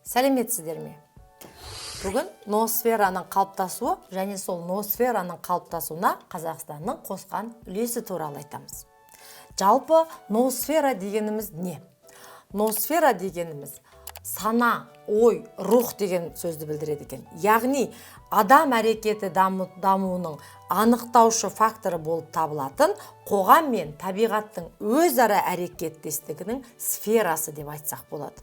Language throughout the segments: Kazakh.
Сәлеметсіздер ме? Бүгін ноосфераның қалыптасуы және сол ноосфераның қалыптасуына Қазақстанның қосқан үлесі туралы айтамыз. Жалпы ноосфера дегеніміз не? Ноосфера дегеніміз сана, ой, рух деген сөзді білдіреді екен. Яғни адам әрекеті дамуының анықтаушы факторы болып табылатын қоғам мен табиғаттың өзара әрекеттестігінің сферасы деп айтсақ болады.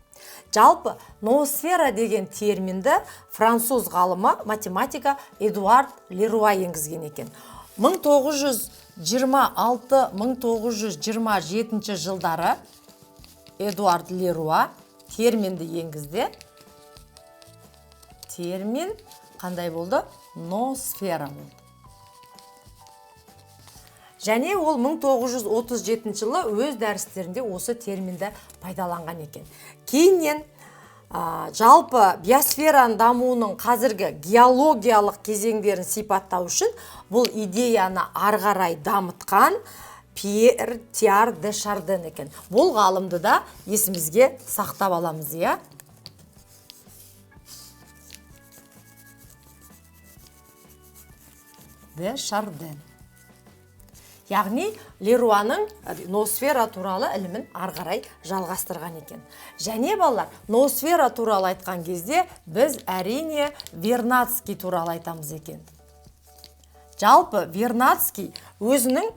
Жалпы ноосфера деген терминді француз ғалымы математика Эдуард Леруа енгізген екен. 1926-1927 жылдары Эдуард Леруа терминді енгізді. Термин қандай болды? Ноосфера болды. Және ол 1937 жылы өз дәрістерінде осы терминді пайдаланған екен. Кейіннен жалпы биосфераның дамуының қазіргі геологиялық кезеңдерін сипаттау үшін бұл идеяны ары қарай дамытқан Пьер Тиар де Шарден екен. Бұл ғалымды да есімізге сақтап аламыз, иә? Де Шарден. Яғни Леруаның ноосфера туралы ілімін ары қарай жалғастырған екен. Және балалар, ноосфера туралы айтқан кезде біз әрине Вернадский туралы айтамыз екен. Жалпы Вернадский өзінің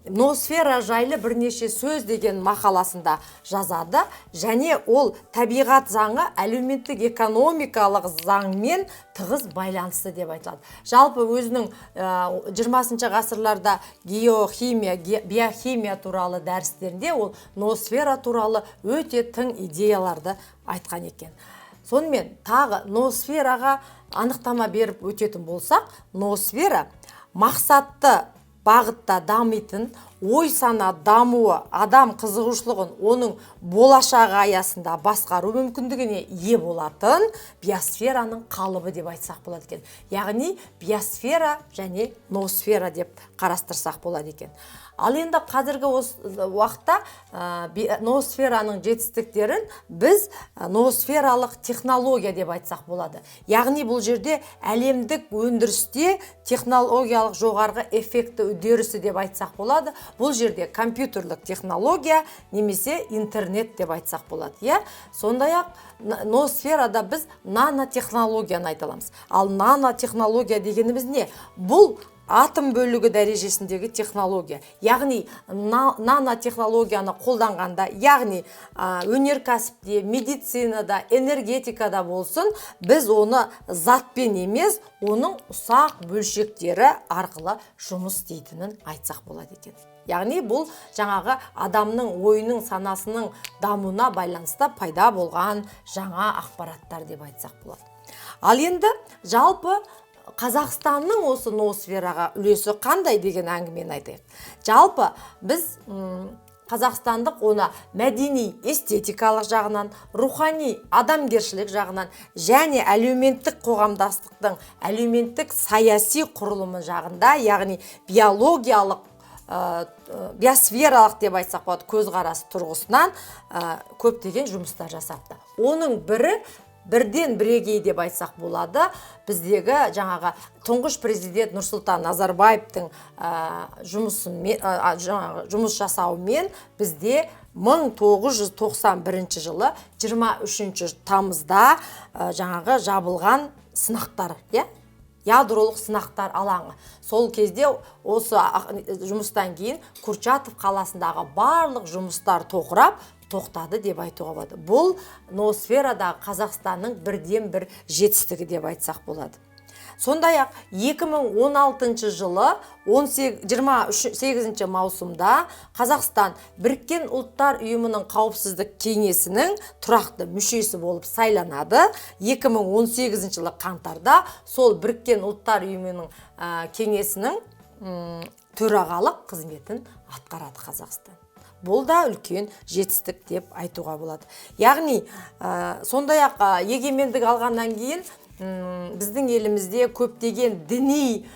ноосфера жайлы бірнеше сөз деген мақаласында жазады, және ол табиғат заңы әлеуметтік экономикалық заңмен тығыз байланысты деп айтылады. Жалпы өзінің 20 ғасырларда геохимия, биохимия туралы дәрістерінде ол ноосфера туралы өте тың идеяларды айтқан екен. Сонымен тағы ноосфераға анықтама беріп өтетін болсақ, ноосфера мақсатты бағытта дамитын, ой сана дамуы, адам қызығушылығын оның болашағы аясында басқару мүмкіндігіне ие болатын биосфераның қалыбы деп айтсақ болады екен. Яғни биосфера және ноосфера деп қарастырсақ болады екен. Ал енді қазіргі уақытта ноосфераның жетістіктерін біз ноосфералық технология деп айтсақ болады. Яғни бұл жерде әлемдік өндірісте технологиялық жоғарғы эффекті үдерісі деп айтсақ болады. Бұл жерде компьютерлік технология немесе интернет деп айтсақ болады. Сондай-ақ ноосферада біз нанотехнологияны айталамыз. Ал нанотехнология дегеніміз не? Бұл атом бөлігі дәрежесіндегі технология. Яғни нанотехнологияны қолданғанда, яғни өнеркәсіпте, медицинада, энергетикада болсын, біз оны затпен емес, оның ұсақ бөлшектері арқылы жұмыс істейтінін айтсақ болады екен. Яғни бұл жаңағы адамның ойының санасының дамуына байланысты пайда болған жаңа ақпараттар деп айтсақ болады. Ал енді жалпы Қазақстанның осы ноосфераға үлесі қандай деген әңгімені айтайық. Жалпы біз қазақстандық оны мәдени, эстетикалық жағынан, рухани, адамгершілік жағынан және әлеуметтік қоғамдастықтың әлеуметтік саяси құрылымы жағында, яғни биологиялық, биосфералық деп айтсақ болады, көзқарас тұрғысынан көптеген жұмыстар жасапты. Оның бірден бірегей деп айтсақ болады, біздегі жаңағы тұңғыш президент Нұрсұлтан Назарбаевтың жұмыс жасауымен бізде 1991 жылы 23 тамызда жаңағы жабылған сынақтар, ядролық сынақтар алаңы. Сол кезде осы жұмыстан кейін Курчатов қаласындағы барлық жұмыстар тоқтады деп айтуға болады. Бұл ноосферадағы Қазақстанның бірден бір жетістігі деп айтсақ болады. Сондай-ақ 2016 жылы 28 маусымда Қазақстан Біріккен ұлттар ұйымының қауіпсіздік кеңесінің тұрақты мүшесі болып сайланады. 2018 жылы қаңтарда сол Біріккен ұлттар ұйымының кеңесінің төрағалық қызметін атқарады Қазақстан. Бұл да үлкен жетістік деп айтуға болады. Яғни, сондай-ақ егемендік алғаннан кейін біздің елімізде көптеген діни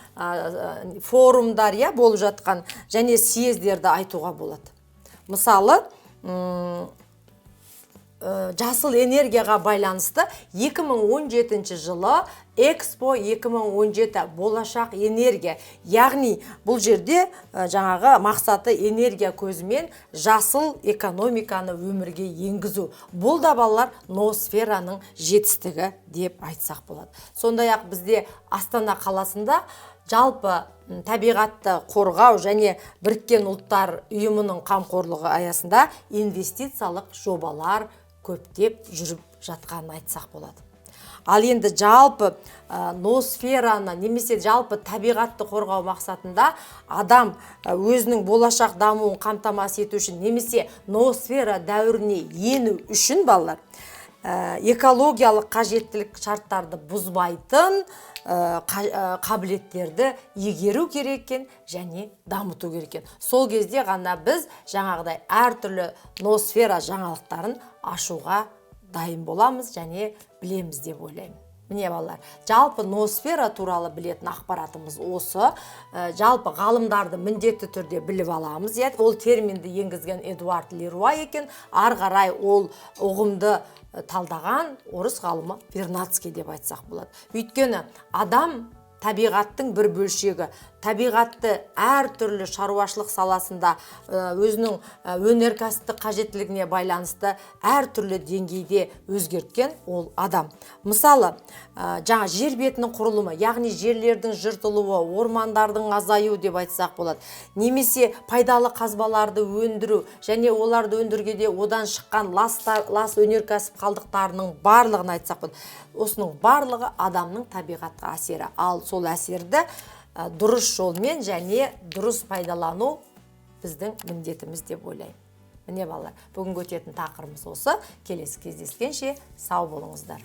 форумдар болып жатқан және съездерді айтуға болады. Мысалы, жасыл энергияға байланысты 2017 жылы Экспо 2017 болашақ энергия. Яғни бұл жерде жаңағы мақсаты энергия көзімен жасыл экономиканы өмірге енгізу. Бұл да балалар ноосфераның жетістігі деп айтсақ болады. Сондай-ақ бізде Астана қаласында жалпы табиғатты қорғау және Біріккен ұлттар ұйымының қамқорлығы аясында инвестициялық жобалар көптеп жүріп жатқанын айтсақ болады. Ал енді жалпы ноосфераны немесе жалпы табиғатты қорғау мақсатында адам өзінің болашақ дамуын қамтамасыз ету үшін немесе ноосфера дәуіріне ену үшін балалар экологиялық қажеттілік шарттарды бұзбайтын қабілеттерді егеру керек екен және дамыту керек екен. Сол кезде ғана біз жаңағыдай әртүрлі ноосфера жаңалықтарын ашуға дайын боламыз және білеміз деп ойлаймын. Міне балалар, жалпы ноосфера туралы білетін ақпаратымыз осы. Жалпы ғалымдарды міндетті түрде біліп аламыз. Ол терминді енгізген Эдуард Леруа екен. Ары қарай ол ұғымды талдаған орыс ғалымы Вернадский деп айтсақ болады. Өйткені адам табиғаттың бір бөлшегі. Табиғатты әртүрлі шаруашылық саласында өзінің өнеркәсіптік қажеттілігіне байланысты әртүрлі деңгейде өзгерткен ол адам. Мысалы, жаңа жер бетінің құрылымы, яғни жерлердің жыртылуы, ормандардың азаю деп айтсақ болады. Немесе пайдалы қазбаларды өндіру және оларды өндіргеде одан шыққан лас өнеркәсіп қалдықтарының барлығын айтсақ болады. Осының барлығы адамның табиғатқа әсері. Ал сол әсерді дұрыс жолмен және дұрыс пайдалану біздің міндетіміз деп ойлаймын. Міне балалар, бүгінгі өтетін тақырыбымыз осы. Келесі кездескенше сау болыңыздар.